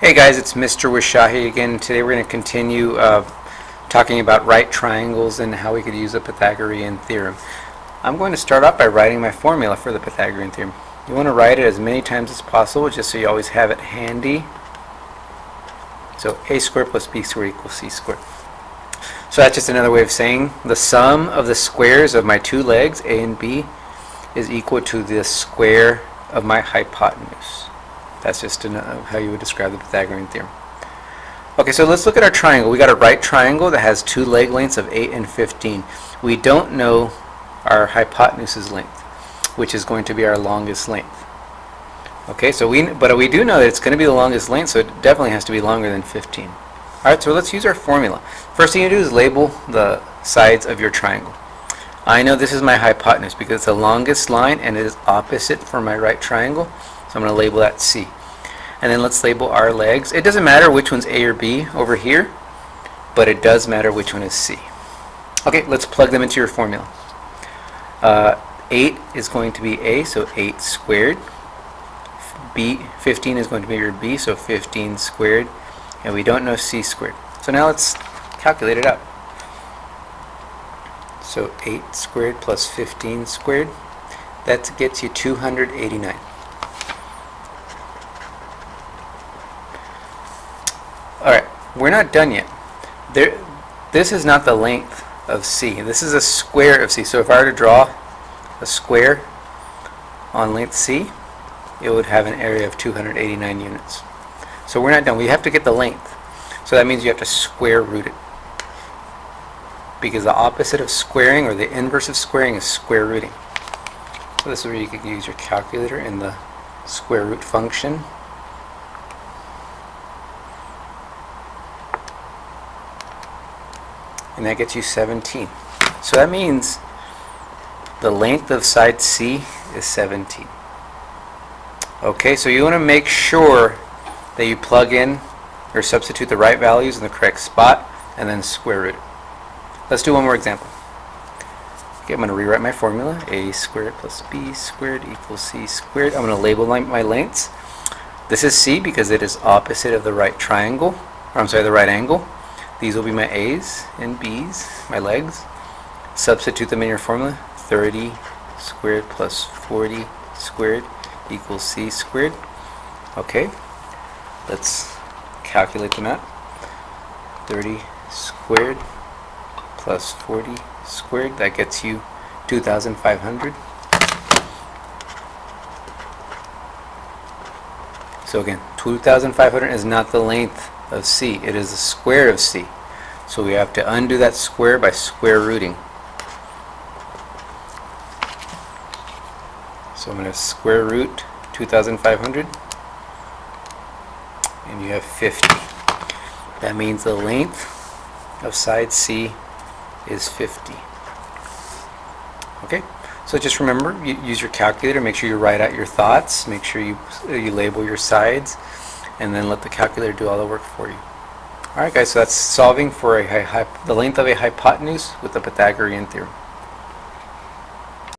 Hey guys, it's Mr. Wishahi again. Today we're going to continue talking about right triangles and how we could use the Pythagorean theorem. I'm going to start off by writing my formula for the Pythagorean theorem. You want to write it as many times as possible just so you always have it handy. So a squared plus b squared equals c squared. So that's just another way of saying the sum of the squares of my two legs, a and b, is equal to the square of my hypotenuse. That's just how you would describe the Pythagorean theorem. Okay, so let's look at our triangle. We got a right triangle that has two leg lengths of 8 and 15. We don't know our hypotenuse's length, which is going to be our longest length. Okay, but we do know that it's going to be the longest length, so it definitely has to be longer than 15. Alright, so let's use our formula. First thing you do is label the sides of your triangle. I know this is my hypotenuse because it's the longest line and it is opposite for my right triangle. So I'm going to label that C. And then let's label our legs. It doesn't matter which one's A or B over here, but it does matter which one is C. Okay, let's plug them into your formula. 8 is going to be A, so 8 squared. 15 is going to be your B, so 15 squared. And we don't know C squared. So now let's calculate it out. So 8 squared plus 15 squared, that gets you 289. Alright, we're not done yet. This is not the length of C. This is a square of C. So if I were to draw a square on length C, it would have an area of 289 units. So we're not done. We have to get the length. So that means you have to square root it. Because the opposite of squaring, or the inverse of squaring, is square rooting. So this is where you could use your calculator in the square root function. And that gets you 17. So that means the length of side C is 17. Okay, so you want to make sure that you plug in or substitute the right values in the correct spot and then square root it. Let's do one more example. Okay, I'm going to rewrite my formula. A squared plus b squared equals c squared. I'm going to label my lengths. This is C because it is opposite of the right triangle, or I'm sorry, the right angle. These will be my A's and B's, my legs. Substitute them in your formula. 30 squared plus 40 squared equals c squared. Okay, let's calculate them out. 30 squared plus 40 squared, that gets you 2,500. So again, 2,500 is not the length of C, it is the square of C. So we have to undo that square by square rooting. So I'm going to square root 2,500 and you have 50. That means the length of side C is 50. Okay, so just remember, use your calculator, make sure you write out your thoughts, make sure you label your sides, and then let the calculator do all the work for you. Alright guys, so that's solving for the length of a hypotenuse with the Pythagorean theorem.